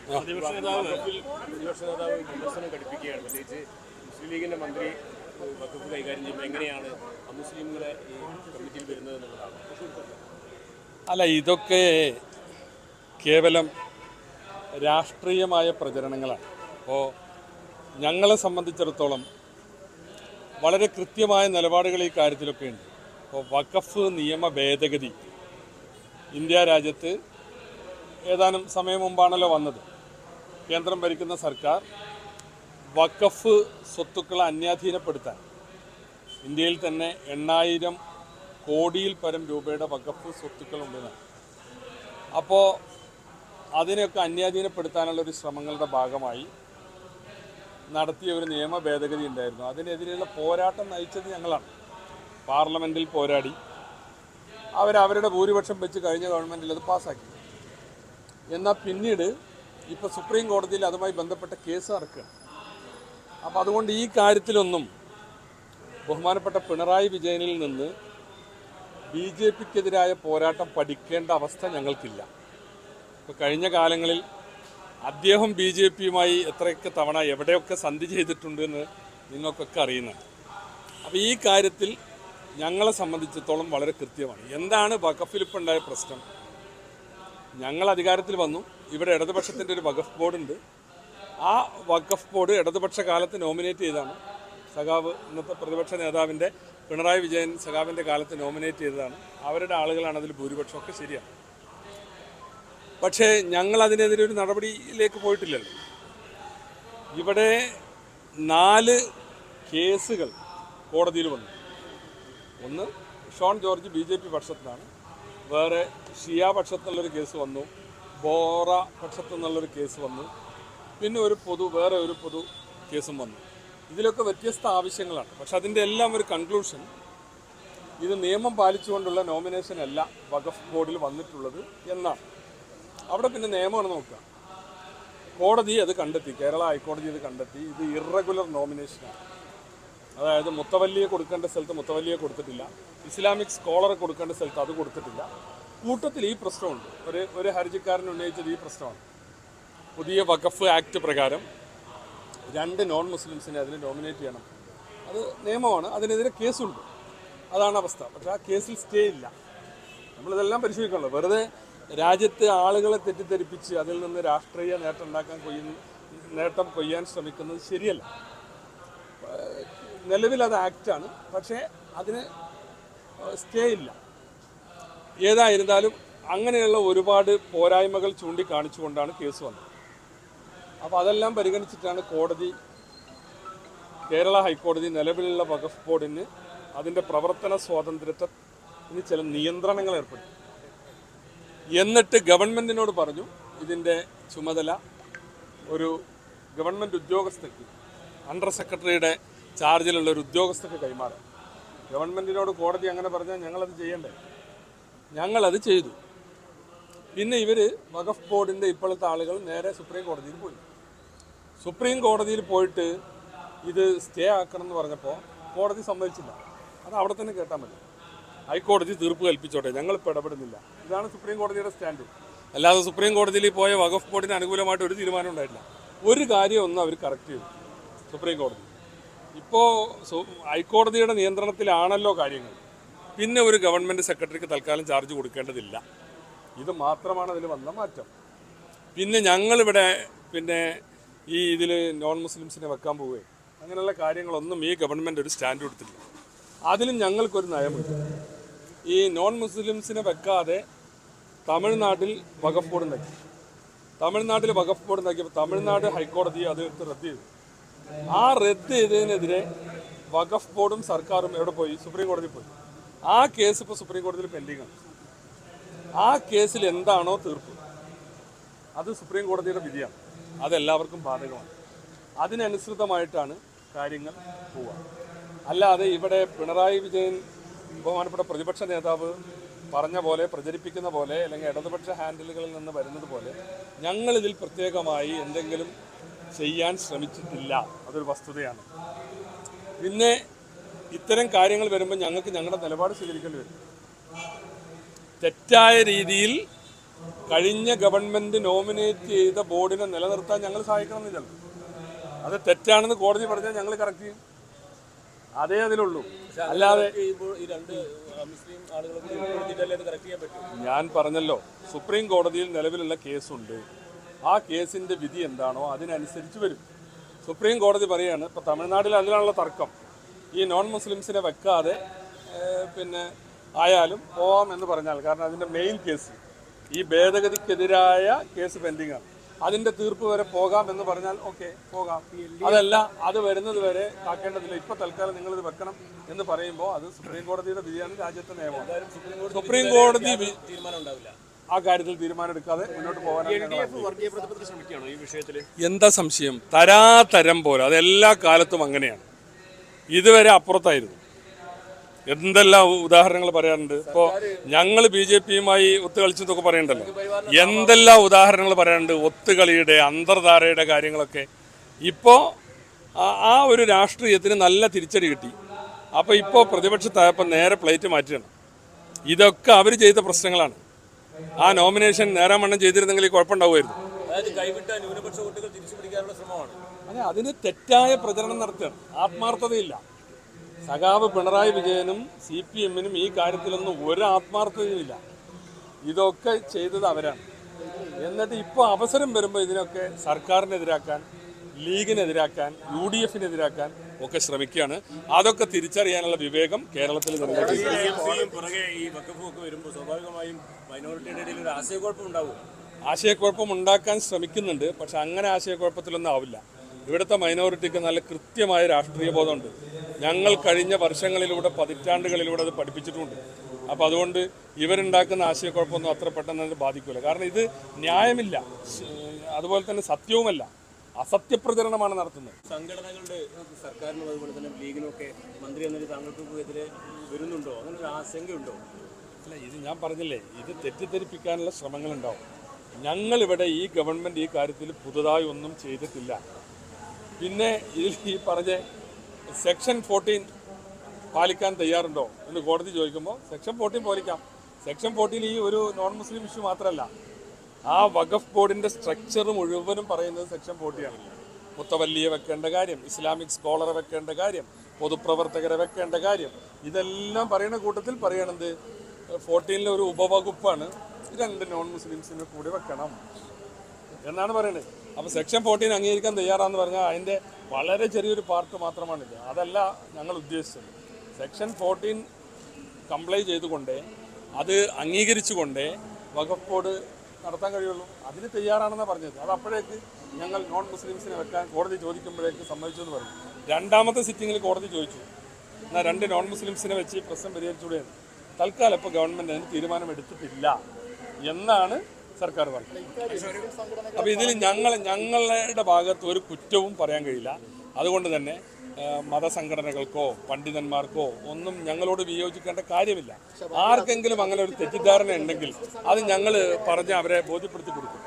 പ്രതിപക്ഷ നേതാവ് വിമർശനം ഘടിപ്പിക്കുകയാണ്. പ്രത്യേകിച്ച് മുസ്ലിം ലീഗിന്റെ മന്ത്രി വഖഫ് കൈകാര്യം ചെയ്യുമ്പോൾ എങ്ങനെയാണ് അമുസ്ലിങ്ങളെ ഈ കമ്മിറ്റിയിൽ വരുന്നത് എന്നുള്ളതാണ്. അല്ല, ഇതൊക്കെ കേവലം രാഷ്ട്രീയമായ പ്രചരണങ്ങളാണ്. അപ്പോൾ ഞങ്ങളെ സംബന്ധിച്ചിടത്തോളം വളരെ കൃത്യമായ നിലപാടുകൾ ഈ കാര്യത്തിലൊക്കെ ഉണ്ട്. അപ്പോൾ വഖഫ് നിയമ ഭേദഗതി ഇന്ത്യ രാജ്യത്ത് ഏതാനും സമയം മുമ്പാണല്ലോ വന്നത്. കേന്ദ്രം ഭരിക്കുന്ന സർക്കാർ വഖഫ് സ്വത്തുക്കളെ അന്യാധീനപ്പെടുത്താൻ ഇന്ത്യയിൽ തന്നെ 8,000 കോടിയിൽ പരം രൂപയുടെ വഖഫ് സ്വത്തുക്കളുണ്ടെന്ന്. അപ്പോൾ അതിനെയൊക്കെ അന്യാധീനപ്പെടുത്താനുള്ളൊരു ശ്രമങ്ങളുടെ ഭാഗമായി നടത്തിയ ഒരു നിയമ ഭേദഗതി ഉണ്ടായിരുന്നു. അതിനെതിരെയുള്ള പോരാട്ടം നയിച്ചത് ഞങ്ങളാണ്. പാർലമെൻറ്റിൽ പോരാടി അവരവരുടെ ഭൂരിപക്ഷം വെച്ച് കഴിഞ്ഞ ഗവൺമെൻറ്റിൽ അത് പാസ്സാക്കി. എന്നാൽ പിന്നീട് ഇപ്പോൾ സുപ്രീം കോടതിയിൽ അതുമായി ബന്ധപ്പെട്ട കേസ് നടക്കുകയാണ്. അപ്പോൾ അതുകൊണ്ട് ഈ കാര്യത്തിലൊന്നും ബഹുമാനപ്പെട്ട പിണറായി വിജയനിൽ നിന്ന് BJPക്കെതിരായ പോരാട്ടം പഠിക്കേണ്ട അവസ്ഥ ഞങ്ങൾക്കില്ല. ഇപ്പോൾ കഴിഞ്ഞ കാലങ്ങളിൽ അദ്ദേഹം BJPയുമായി എത്രയൊക്കെ തവണ എവിടെയൊക്കെ സന്ധി ചെയ്തിട്ടുണ്ട് എന്ന് നിങ്ങൾക്കൊക്കെ അറിയുന്നതാണ്. അപ്പോൾ ഈ കാര്യത്തിൽ ഞങ്ങളെ സംബന്ധിച്ചിടത്തോളം വളരെ കൃത്യമാണ്. എന്താണ് വഖഫിൽ ഇപ്പോൾ ഉണ്ടായ പ്രശ്നം? ഞങ്ങൾ അധികാരത്തിൽ വന്നു. ഇവിടെ ഇടതുപക്ഷത്തിൻ്റെ ഒരു വഖഫ് ബോർഡുണ്ട്. ആ വഖഫ് ബോർഡ് ഇടതുപക്ഷ കാലത്ത് നോമിനേറ്റ് ചെയ്തതാണ്. സഖാവ് ഇന്നത്തെ പ്രതിപക്ഷ നേതാവിൻ്റെ പിണറായി വിജയൻ സഖാവിൻ്റെ കാലത്ത് നോമിനേറ്റ് ചെയ്തതാണ്. അവരുടെ ആളുകളാണ് അതിൽ ഭൂരിപക്ഷമൊക്കെ ശരിയാണ്. പക്ഷേ ഞങ്ങൾ അതിനെതിരെ ഒരു നടപടിയിലേക്ക് പോയിട്ടില്ലല്ലോ. ഇവിടെ 4 കേസുകൾ കോടതിയിൽ വന്നു. ഒന്ന് ഷോൺ ജോർജ് BJP പക്ഷത്തിലാണ്, വേറെ ഷിയ പക്ഷത്തുനിന്നുള്ളൊരു കേസ് വന്നു, ബോറ പക്ഷത്തു നിന്നുള്ളൊരു കേസ് വന്നു, പിന്നെ വേറെ ഒരു പൊതു കേസും വന്നു. ഇതിലൊക്കെ വ്യത്യസ്ത ആവശ്യങ്ങളാണ്. പക്ഷെ അതിൻ്റെ എല്ലാം ഒരു കൺക്ലൂഷൻ ഇത് നിയമം പാലിച്ചുകൊണ്ടുള്ള നോമിനേഷൻ അല്ല വഖഫ് ബോർഡിൽ വന്നിട്ടുള്ളത് എന്നാണ്. അവിടെ പിന്നെ നിയമമാണ് നോക്കുക. കോടതി അത് കണ്ടെത്തി, കേരള ഹൈക്കോടതി അത് കണ്ടെത്തി. ഇത് ഇറഗുലർ നോമിനേഷനാണ്. അതായത് മുത്തവല്ലിയെ കൊടുക്കേണ്ട സ്ഥലത്ത് മുത്തവല്ലിയെ കൊടുത്തിട്ടില്ല, ഇസ്ലാമിക് സ്കോളറെ കൊടുക്കേണ്ട സ്ഥലത്ത് അത് കൊടുത്തിട്ടില്ല. കൂട്ടത്തിൽ ഈ പ്രശ്നമുണ്ട്. ഒരു ഹർജിക്കാരൻ ഉന്നയിച്ചത് ഈ പ്രശ്നമാണ്. പുതിയ വഖഫ് ആക്ട് പ്രകാരം 2 നോൺ മുസ്ലിംസിനെ അതിൽ നോമിനേറ്റ് ചെയ്യണം. അത് നിയമമാണ്, അതിനെതിരെ കേസുണ്ട്. അതാണ് അവസ്ഥ. പക്ഷേ ആ കേസിൽ സ്റ്റേ ഇല്ല. നമ്മളിതെല്ലാം പരിശോധിക്കണല്ലോ. വെറുതെ രാജ്യത്തെ ആളുകളെ തെറ്റിദ്ധരിപ്പിച്ച് അതിൽ നിന്ന് രാഷ്ട്രീയ നേട്ടം കൊയ്യാൻ ശ്രമിക്കുന്നത് ശരിയല്ല. നിലവിൽ അത് ആക്റ്റാണ്, പക്ഷേ അതിന് സ്റ്റേ ഇല്ല. ഏതായിരുന്നാലും അങ്ങനെയുള്ള ഒരുപാട് പോരായ്മകൾ ചൂണ്ടിക്കാണിച്ചുകൊണ്ടാണ് കേസ് വന്നത്. അപ്പോൾ അതെല്ലാം പരിഗണിച്ചിട്ടാണ് കേരള ഹൈക്കോടതി നിലവിലുള്ള വഖഫ് ബോർഡിന് അതിൻ്റെ പ്രവർത്തന സ്വാതന്ത്ര്യത്തിന് ചില നിയന്ത്രണങ്ങൾ ഏർപ്പെടുത്തി. എന്നിട്ട് ഗവൺമെൻറ്റിനോട് പറഞ്ഞു ഇതിൻ്റെ ചുമതല ഒരു ഗവൺമെൻറ് ഉദ്യോഗസ്ഥയ്ക്ക്, അണ്ടർ സെക്രട്ടറിയുടെ ചാർജിലുള്ള ഒരു ഉദ്യോഗസ്ഥയ്ക്ക് കൈമാറാം. ഗവൺമെൻറ്റിനോട് കോടതി അങ്ങനെ പറഞ്ഞാൽ ഞങ്ങളത് ചെയ്യണ്ടേ? ഞങ്ങളത് ചെയ്തു. പിന്നെ ഇവർ വഖഫ് ബോർഡിൻ്റെ ഇപ്പോഴത്തെ ആളുകൾ നേരെ സുപ്രീം കോടതിയിൽ പോയി. സുപ്രീം കോടതിയിൽ പോയിട്ട് ഇത് സ്റ്റേ ആക്കണം എന്ന് പറഞ്ഞപ്പോൾ കോടതി സമ്മതിച്ചില്ല. അത് അവിടെ തന്നെ കേട്ടാൽ മതി. ഹൈക്കോടതി തീർപ്പ് കൽപ്പിച്ചോട്ടെ, ഞങ്ങളിപ്പോൾ ഇടപെടുന്നില്ല. ഇതാണ് സുപ്രീം കോടതിയുടെ സ്റ്റാൻഡ്. അല്ലാതെ സുപ്രീം കോടതിയിൽ പോയ വഖഫ് ബോർഡിന് അനുകൂലമായിട്ട് ഒരു തീരുമാനം ഉണ്ടായിട്ടില്ല. ഒരു കാര്യമൊന്നും അവർ കറക്റ്റ് ചെയ്തു സുപ്രീം കോടതി. ഇപ്പോൾ ഹൈക്കോടതിയുടെ നിയന്ത്രണത്തിലാണല്ലോ കാര്യങ്ങൾ. പിന്നെ ഒരു ഗവൺമെൻറ് സെക്രട്ടറിക്ക് തൽക്കാലം ചാർജ് കൊടുക്കേണ്ടതില്ല. ഇത് മാത്രമാണ് അതിൽ വന്ന മാറ്റം. പിന്നെ ഞങ്ങളിവിടെ ഇതിൽ നോൺ മുസ്ലിംസിനെ വെക്കാൻ പോവുകയും അങ്ങനെയുള്ള കാര്യങ്ങളൊന്നും ഈ ഗവൺമെൻറ് ഒരു സ്റ്റാൻഡ് കൊടുത്തില്ല. അതിലും ഞങ്ങൾക്കൊരു നയമുണ്ട്. ഈ നോൺ മുസ്ലിംസിനെ വെക്കാതെ തമിഴ്നാട്ടിൽ വഖഫ് ബോർഡ് ഉണ്ടാക്കി. തമിഴ്നാട്ടിൽ വഖഫ് ബോർഡ് ഉണ്ടാക്കിയപ്പോൾ തമിഴ്നാട് ഹൈക്കോടതി അത് റദ്ദ് ചെയ്തു. ആ റദ്ദ് ചെയ്തതിനെതിരെ വഖഫ് ബോർഡും സർക്കാരും എവിടെ പോയി? സുപ്രീം കോടതിയിൽ പോയി. ആ കേസ് ഇപ്പോൾ സുപ്രീം കോടതിയിൽ പെൻഡിങ് ആണ്. ആ കേസിൽ എന്താണോ തീർപ്പ് അത് സുപ്രീം കോടതിയുടെ വിധിയാണ്. അതെല്ലാവർക്കും ബാധകമാണ്. അതിനനുസൃതമായിട്ടാണ് കാര്യങ്ങൾ പോവുക. അല്ലാതെ ഇവിടെ പിണറായി വിജയൻ ബഹുമാനപ്പെട്ട പ്രതിപക്ഷ നേതാവ് പറഞ്ഞ പോലെ, പ്രചരിപ്പിക്കുന്ന പോലെ, അല്ലെങ്കിൽ ഇടതുപക്ഷ ഹാൻഡിലുകളിൽ നിന്ന് വരുന്നത് പോലെ ഞങ്ങളിതിൽ പ്രത്യേകമായി എന്തെങ്കിലും ചെയ്യാൻ ശ്രമിച്ചിട്ടില്ല. അതൊരു വസ്തുതയാണ്. പിന്നെ ഇത്തരം കാര്യങ്ങൾ വരുമ്പോൾ ഞങ്ങൾക്ക് ഞങ്ങളുടെ നിലപാട് സ്വീകരിക്കേണ്ടി വരും. തെറ്റായ രീതിയിൽ കഴിഞ്ഞ ഗവൺമെന്റ് നോമിനേറ്റ് ചെയ്ത ബോർഡിനെ നിലനിർത്താൻ ഞങ്ങൾ സഹായിക്കണമെന്നില്ല. അത് തെറ്റാണെന്ന് കോടതി പറഞ്ഞാൽ ഞങ്ങൾ കറക്റ്റ് ചെയ്യും. അതേ അതിലുള്ളൂ. അല്ലാതെ ഈ രണ്ട് മുസ്ലിം ആളുകൾക്ക് കറക്റ്റ് ചെയ്യാൻ പറ്റും. ഞാൻ പറഞ്ഞല്ലോ, സുപ്രീം കോടതിയിൽ നിലവിലുള്ള കേസുണ്ട്. ആ കേസിന്റെ വിധി എന്താണോ അതിനനുസരിച്ച് വരും. സുപ്രീം കോടതി പറയാണ്, ഇപ്പോൾ തമിഴ്നാട്ടിൽ അതിനുള്ള തർക്കം, ഈ നോൺ മുസ്ലിംസിനെ വെക്കാതെ പിന്നെ ആയാലും പോവാം എന്ന് പറഞ്ഞാൽ, കാരണം അതിൻ്റെ മെയിൻ കേസ് ഈ ഭേദഗതിക്കെതിരായ കേസ് പെൻഡിങ് ആണ്. അതിൻ്റെ തീർപ്പ് വരെ പോകാം എന്ന് പറഞ്ഞാൽ ഓക്കെ പോകാം. അതല്ല, അത് വരുന്നത് വരെ കാക്കേണ്ടതില്ല. ഇപ്പോൾ തൽക്കാലം നിങ്ങളിത് വെക്കണം എന്ന് പറയുമ്പോൾ അത് സുപ്രീം കോടതിയുടെ വിധിയാണ്, രാജ്യത്തെ നിയമമാണ്. സുപ്രീം കോടതി തീരുമാനം ഉണ്ടാവില്ല. ആ കാര്യത്തിൽ തീരുമാനം എടുക്കാതെ മുന്നോട്ട് പോകാനാണ്. ശ്രമിക്കുകയാണോ ഈ വിഷയത്തിൽ? എന്താ സംശയം? തരാതരം പോലെ അതെല്ലാ കാലത്തും അങ്ങനെയാണ്. ഇതുവരെ അപ്പുറത്തായിരുന്നു. എന്തെല്ലാം ഉദാഹരണങ്ങൾ പറയാറുണ്ട്. ഇപ്പോൾ ഞങ്ങൾ BJP-യുമായി ഒത്തുകളിച്ചെന്നൊക്കെ പറയണ്ടല്ലോ. എന്തെല്ലാം ഉദാഹരണങ്ങൾ പറയാറുണ്ട് ഒത്തുകളിയുടെ, അന്തർധാരയുടെ കാര്യങ്ങളൊക്കെ. ഇപ്പോൾ ആ ഒരു രാഷ്ട്രീയത്തിന് നല്ല തിരിച്ചടി കിട്ടി. അപ്പോൾ ഇപ്പോൾ പ്രതിപക്ഷത്തായപ്പോൾ നേരെ പ്ലേറ്റ് മാറ്റുകയാണ്. ഇതൊക്കെ അവർ ചെയ്ത പ്രശ്നങ്ങളാണ്. ആ നോമിനേഷൻ നേരാമണ്ണം ചെയ്തിരുന്നെങ്കിൽ കുഴപ്പമുണ്ടാവുമായിരുന്നു. അതായത് കൈവിട്ട ന്യൂനപക്ഷ വോട്ടുകൾ തിരിച്ചു പിടിക്കാനുള്ള ശ്രമമാണ്. അതെ, അതിന് തെറ്റായ പ്രചരണം നടത്തുകയാണ്. ആത്മാർത്ഥതയില്ല. സഖാവ് പിണറായി വിജയനും CPM-നും ഈ കാര്യത്തിലൊന്നും ഒരു ആത്മാർത്ഥതയുമില്ല. ഇതൊക്കെ ചെയ്തത് അവരാണ്. എന്നിട്ട് ഇപ്പോൾ അവസരം വരുമ്പോൾ ഇതിനൊക്കെ സർക്കാരിനെതിരാക്കാൻ, ലീഗിനെതിരാക്കാൻ, UDF-നെതിരാക്കാൻ ഒക്കെ ശ്രമിക്കുകയാണ്. അതൊക്കെ തിരിച്ചറിയാനുള്ള വിവേകം കേരളത്തിൽ പുറകെ ഈ വഖഫ് വരുമ്പോൾ സ്വാഭാവികമായും മൈനോറിറ്റിയുടെ ഇടയിൽ ഒരു ആശയക്കുഴപ്പം ഉണ്ടാവും. ആശയക്കുഴപ്പം ഉണ്ടാക്കാൻ ശ്രമിക്കുന്നുണ്ട്. പക്ഷെ അങ്ങനെ ആശയക്കുഴപ്പത്തിലൊന്നും ആവില്ല. ഇവിടുത്തെ മൈനോറിറ്റിക്ക് നല്ല കൃത്യമായ രാഷ്ട്രീയ ബോധമുണ്ട്. ഞങ്ങൾ കഴിഞ്ഞ വർഷങ്ങളിലൂടെ, പതിറ്റാണ്ടുകളിലൂടെ അത് പഠിപ്പിച്ചിട്ടുമുണ്ട്. അപ്പോൾ അതുകൊണ്ട് ഇവരുണ്ടാക്കുന്ന ആശയക്കുഴപ്പമൊന്നും അത്ര പെട്ടെന്ന് ബാധിക്കില്ല. കാരണം ഇത് ന്യായമില്ല, അതുപോലെ തന്നെ സത്യവുമല്ല, അസത്യപ്രചരണമാണ് നടത്തുന്നത്. സംഘടനകളുടെ സർക്കാരിനും അതുപോലെ തന്നെ ലീഗിനൊക്കെ മന്ത്രി എന്നൊരു താങ്കൾക്കെതിരെ വരുന്നുണ്ടോ? അങ്ങനെ ഒരു ആശങ്കയുണ്ടോ? അല്ല, ഇത് ഞാൻ പറഞ്ഞില്ലേ, ഇത് തെറ്റിദ്ധരിപ്പിക്കാനുള്ള ശ്രമങ്ങളുണ്ടാവും. ഞങ്ങളിവിടെ ഈ ഗവൺമെൻറ് ഈ കാര്യത്തിൽ പുതുതായി ഒന്നും ചെയ്തിട്ടില്ല. പിന്നെ ഇതിൽ ഈ പറഞ്ഞ സെക്ഷൻ 14 പാലിക്കാൻ തയ്യാറുണ്ടോ എന്ന് കോടതി ചോദിക്കുമ്പോൾ സെക്ഷൻ 14 പാലിക്കാം. സെക്ഷൻ 14 ഈ ഒരു നോൺ മുസ്ലിം ഇഷ്യൂ മാത്രമല്ല, ആ വഖഫ് ബോർഡിൻ്റെ സ്ട്രക്ചർ മുഴുവനും പറയുന്നത് സെക്ഷൻ 40 ആണ്. മുത്തവല്ലിയെ വെക്കേണ്ട കാര്യം, ഇസ്ലാമിക് സ്കോളറെ വെക്കേണ്ട കാര്യം, പൊതുപ്രവർത്തകരെ വെക്കേണ്ട കാര്യം, ഇതെല്ലാം പറയുന്ന കൂട്ടത്തിൽ പറയണത് 14 ഒരു ഉപവകുപ്പാണ് 2 നോൺ മുസ്ലിംസിനെ കൂടി വെക്കണം എന്നാണ് പറയുന്നത്. അപ്പോൾ സെക്ഷൻ 14 അംഗീകരിക്കാൻ തയ്യാറാന്ന് പറഞ്ഞാൽ അതിൻ്റെ വളരെ ചെറിയൊരു പാർട്ട് മാത്രമാണിത്. അതല്ല ഞങ്ങൾ ഉദ്ദേശിച്ചത്. സെക്ഷൻ 14 കംപ്ലൈ ചെയ്തുകൊണ്ടേ, അത് അംഗീകരിച്ചുകൊണ്ടേ വഖഫ് ബോർഡ് നടത്താൻ കഴിയുള്ളൂ. അതിന് തയ്യാറാണെന്നാണ് പറഞ്ഞത്. അത് അപ്പോഴേക്ക് ഞങ്ങൾ നോൺ മുസ്ലിംസിനെ വെക്കാൻ കോടതി ചോദിക്കുമ്പോഴേക്ക് സമ്മതിച്ചു എന്ന് പറഞ്ഞു. രണ്ടാമത്തെ സിറ്റിങ്ങിൽ കോടതി ചോദിച്ചു, എന്നാൽ 2 നോൺ മുസ്ലിംസിനെ വെച്ച് പ്രശ്നം പരിഹരിച്ചുകൂടെ. തൽക്കാലം ഇപ്പോൾ ഗവൺമെൻറ് അതിന് തീരുമാനമെടുത്തിട്ടില്ല എന്നാണ് സർക്കാർ പറഞ്ഞത്. അപ്പോൾ ഇതിൽ ഞങ്ങളുടെ ഭാഗത്ത് ഒരു കുറ്റവും പറയാൻ കഴിയില്ല. അതുകൊണ്ട് തന്നെ മതസംഘടനകൾക്കോ പണ്ഡിതന്മാർക്കോ ഒന്നും ഞങ്ങളോട് വിയോജിക്കേണ്ട കാര്യമില്ല. ആർക്കെങ്കിലും അങ്ങനെ ഒരു തെറ്റിദ്ധാരണ ഉണ്ടെങ്കിൽ അത് ഞങ്ങൾ പറഞ്ഞ് അവരെ ബോധ്യപ്പെടുത്തി കൊടുക്കും.